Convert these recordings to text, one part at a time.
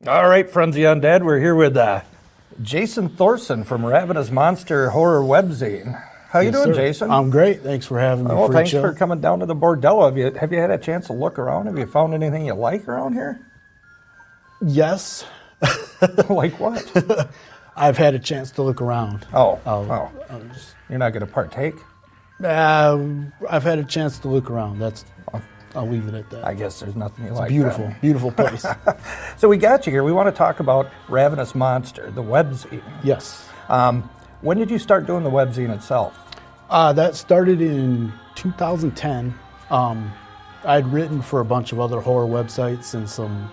All right, friends of the Undead, we're here with Jason Thorson from Ravenous Monster Horror Webzine. How you doing, sir. Jason? I'm great. Thanks for having me. Well, thanks show. for coming down to the Bordello. Have you had a chance to look around? Have you found anything you like around here? Yes. Like what? I've had a chance to look around. You're not going to partake? I've had a chance to look around. I'll leave it at that. I guess there's nothing you It's like. beautiful, beautiful place. So we got you here. We want to talk about Ravenous Monster, the webzine. Yes. When did you start doing the webzine itself? That started in 2010. I'd written for a bunch of other horror websites and some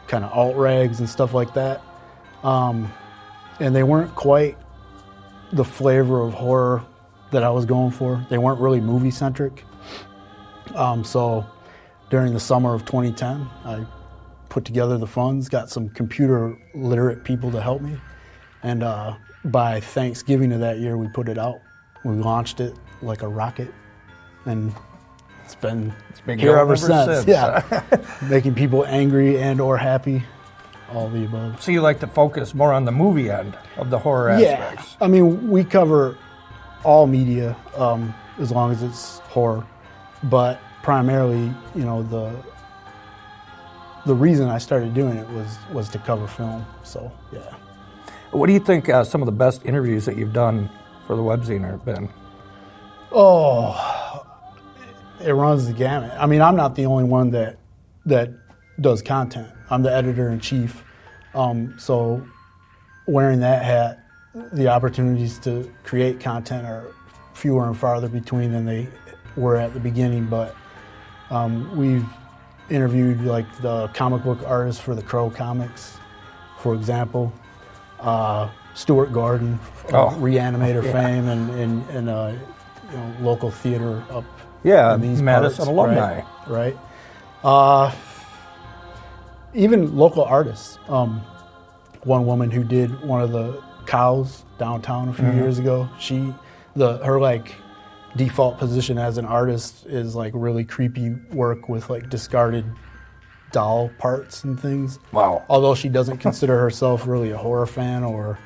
kind of alt rags and stuff like that. And they weren't quite the flavor of horror that I was going for. They weren't really movie centric. So during the summer of 2010, I put together the funds, got some computer literate people to help me. And by Thanksgiving of that year, we put it out. We launched it like a rocket. And it's been here ever since. Yeah. Making people angry and or happy, all the above. So you like to focus more on the movie end of the horror aspects? Yeah. I mean, we cover all media as long as it's horror. But primarily, the reason I started doing it was to cover film. So, yeah. What do you think some of the best interviews that you've done for the webzine have been? Oh, it runs the gamut. I mean, I'm not the only one that does content. I'm the editor-in-chief. So wearing that hat, the opportunities to create content are fewer and farther between than they were at the beginning. But we've interviewed like the comic book artist for the Crow comics, for example. Stuart Gordon, Reanimator fame, and local theater up in these Madison parts, alumni. Right. Even local artists. One woman who did one of the cows downtown a few years ago, her like default position as an artist is like really creepy work with like discarded doll parts and things. Wow. Although she doesn't consider herself really a horror fan or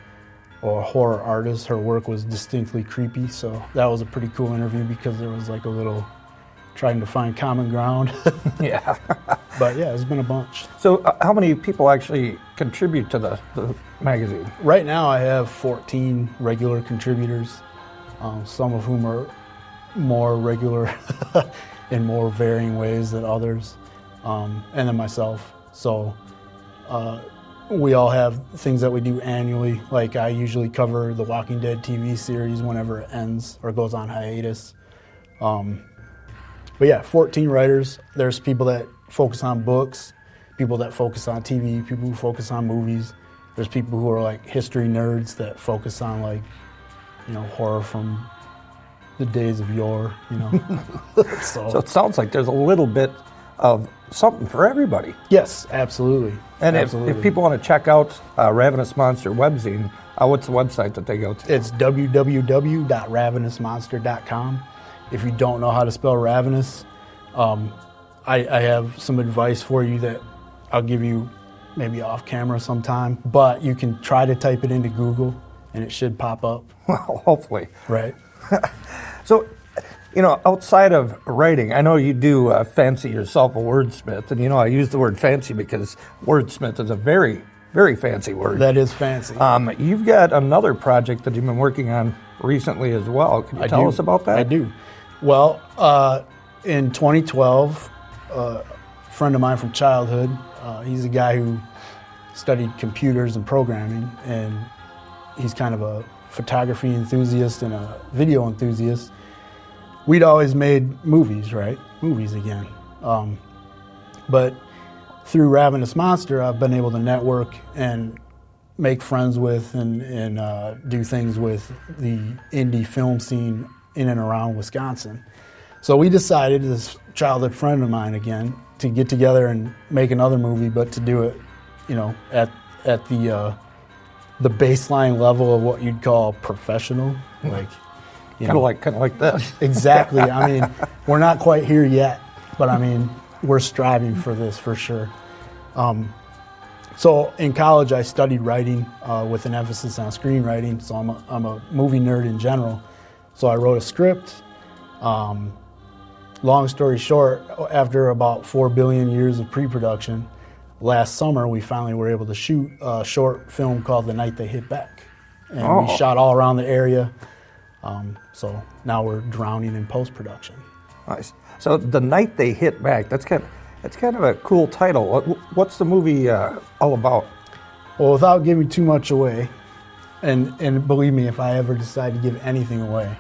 a horror artist, her work was distinctly creepy. So that was a pretty cool interview because there was like a little trying to find common ground. Yeah. But yeah, it's been a bunch. So how many people actually contribute to the magazine? Right now I have 14 regular contributors, some of whom are more regular in more varying ways than others, and then myself. So we all have things that we do annually. Like I usually cover the Walking Dead TV series whenever it ends or goes on hiatus. But yeah, 14 writers. There's people that focus on books, people that focus on TV, people who focus on movies. There's people who are like history nerds that focus on like, horror from the days of yore, So it sounds like there's a little bit of something for everybody. Yes, absolutely. And absolutely. If people want to check out Ravenous Monster webzine, what's the website that they go to? It's www.ravenousmonster.com. If you don't know how to spell ravenous, I have some advice for you that I'll give you maybe off camera sometime, but you can try to type it into Google and it should pop up. Well, hopefully. Right. So, outside of writing, I know you do fancy yourself a wordsmith, and I use the word fancy because wordsmith is a very, very fancy word. That is fancy. You've got another project that you've been working on recently as well. Can you tell us about that? I do. Well, in 2012, a friend of mine from childhood, he's a guy who studied computers and programming, and he's kind of a photography enthusiast and a video enthusiast. We'd always made movies, right? Movies again. But through Ravenous Monster, I've been able to network and make friends with and do things with the indie film scene in and around Wisconsin. So we decided, this childhood friend of mine again, to get together and make another movie, but to do it, at the baseline level of what you'd call professional, like kind of like this. Exactly. I mean, we're not quite here yet, but I mean, we're striving for this for sure. So in college, I studied writing with an emphasis on screenwriting. So I'm a movie nerd in general. So I wrote a script. Long story short, after about 4 billion years of pre-production, last summer we finally were able to shoot a short film called The Night They Hit Back. And we shot all around the area. So now we're drowning in post-production. Nice. So The Night They Hit Back, that's kind of a cool title. What's the movie all about? Well, without giving too much away, and believe me, if I ever decide to give anything away,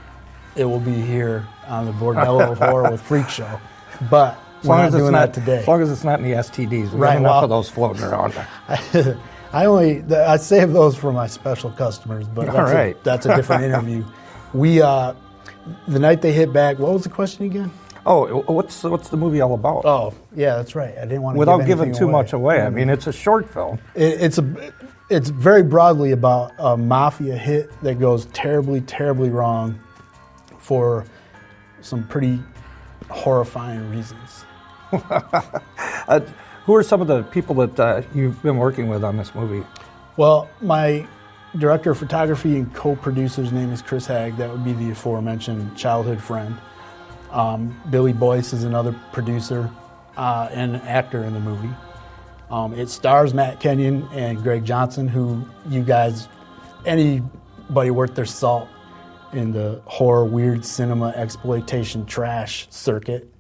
it will be here on the Bordello Horror with Freak Show. But we're not doing that today. As long as it's not in the STDs. We got enough of those floating around. I save those for my special customers, but that's a different interview. The Night They Hit Back, what was the question again? Oh, what's the movie all about? Oh, yeah, that's right. I didn't want to without giving too much away. I mean, it's a short film. It's very broadly about a mafia hit that goes terribly, terribly wrong for some pretty horrifying reasons. Who are some of the people that you've been working with on this movie? Well, my director of photography and co-producer's name is Chris Hagg. That would be the aforementioned childhood friend. Billy Boyce is another producer and actor in the movie. It stars Matt Kenyon and Greg Johnson, who you guys, anybody worth their salt in the horror, weird cinema, exploitation, trash circuit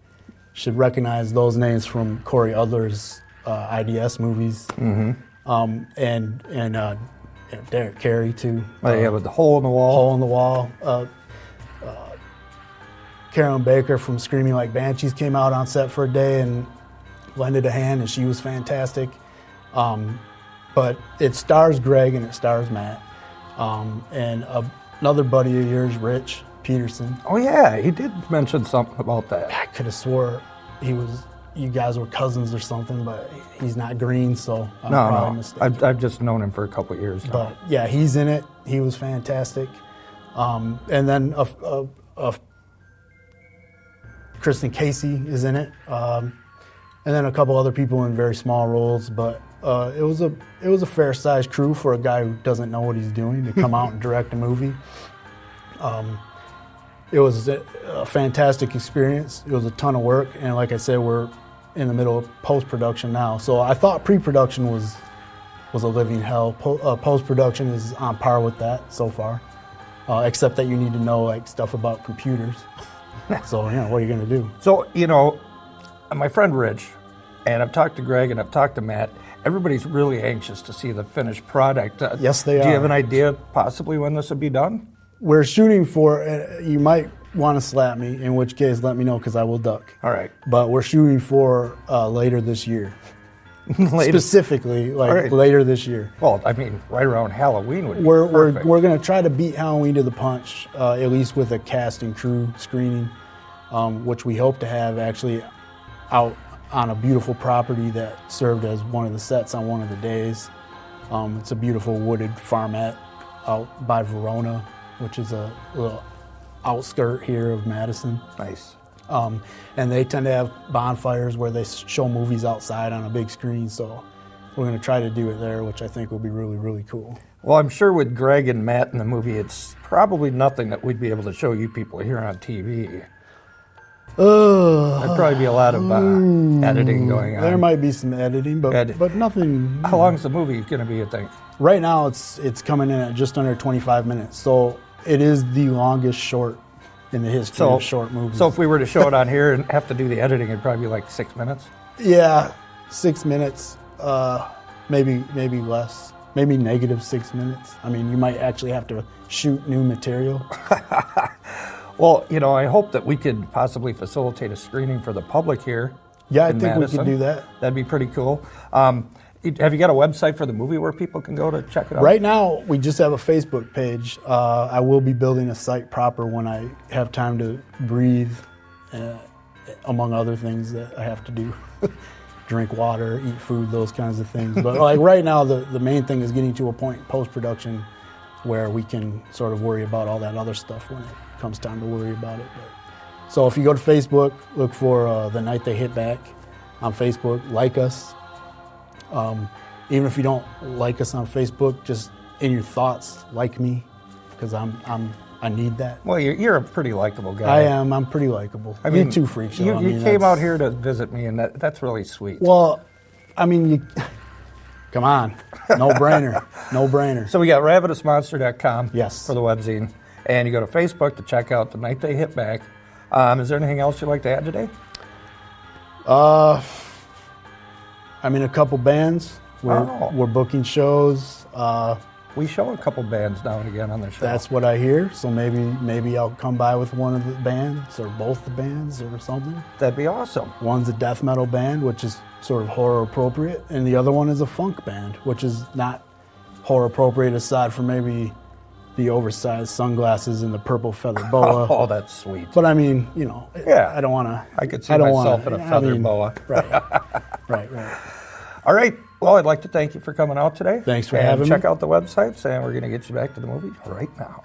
should recognize those names from Corey Adler's IDS movies. Mm-hmm. And Derek Carey, too. With the Hole in the Wall. Hole in the Wall. Carolyn Baker from Screaming Like Banshees came out on set for a day and lended a hand, and she was fantastic. But it stars Greg and it stars Matt. And another buddy of yours, Rich Peterson. Oh, yeah, he did mention something about that. I could have swore you guys were cousins or something, but he's not green, so I'm probably mistaken. I've just known him for a couple of years now. But yeah, he's in it. He was fantastic. And then Kristen Casey is in it, and then a couple other people in very small roles. But it was a fair-sized crew for a guy who doesn't know what he's doing to come out and direct a movie. It was a fantastic experience. It was a ton of work, and like I said, we're in the middle of post-production now. So I thought pre-production was a living hell. Post-production is on par with that so far, except that you need to know stuff about computers. So, what are you going to do? So, my friend Rich, and I've talked to Greg and I've talked to Matt, everybody's really anxious to see the finished product. Yes, they are. Do you have an idea possibly when this will be done? We're shooting for, you might want to slap me, in which case let me know because I will duck. All right. But we're shooting for later this year. Specifically, later this year. Well, I mean, right around Halloween would be perfect. We're going to try to beat Halloween to the punch, at least with a cast and crew screening, which we hope to have actually out on a beautiful property that served as one of the sets on one of the days. It's a beautiful wooded farmette out by Verona, which is a little outskirt here of Madison. Nice. And they tend to have bonfires where they show movies outside on a big screen, so we're going to try to do it there, which I think will be really, really cool. Well, I'm sure with Greg and Matt in the movie, it's probably nothing that we'd be able to show you people here on TV. There'd probably be a lot of editing going on. There might be some editing, but nothing. How long's the movie going to be, you think? Right now, it's coming in at just under 25 minutes, so it is the longest short in the history of short movies. So if we were to show it on here and have to do the editing, it'd probably be like 6 minutes? Yeah, 6 minutes, maybe less, maybe negative 6 minutes. I mean, you might actually have to shoot new material. Well, I hope that we could possibly facilitate a screening for the public here. Yeah, I think Madison. We could do that. That'd be pretty cool. Have you got a website for the movie where people can go to check it out? Right now, we just have a Facebook page. I will be building a site proper when I have time to breathe, among other things that I have to do. Drink water, eat food, those kinds of things. But right now, the main thing is getting to a point in post-production where we can sort of worry about all that other stuff when it comes time to worry about it. So if you go to Facebook, look for The Night They Hit Back on Facebook, like us. even if you don't like us on Facebook, just in your thoughts, like me, because I need that. Well, you're a pretty likable guy. I am. I'm pretty likable. I mean, you too, freak show. You came out here to visit me, and that's really sweet. Well, I mean, come on, no brainer, no brainer. So we got ravenousmonster.com Yes. for the webzine, and you go to Facebook to check out The Night They Hit Back. Is there anything else you'd like to add today? I mean, a couple bands. We're booking shows. We show a couple bands now and again on the show. That's what I hear. So maybe I'll come by with one of the bands or both the bands or something. That'd be awesome. One's a death metal band, which is sort of horror appropriate, and the other one is a funk band, which is not horror appropriate aside from maybe the oversized sunglasses and the purple feather boa. Oh, that's sweet. But I mean, you know, Yeah. I don't want to. I could see myself in a feather boa. Right. All right. Well, I'd like to thank you for coming out today. Thanks for and having me. check out the websites, and we're going to get you back to the movie right now.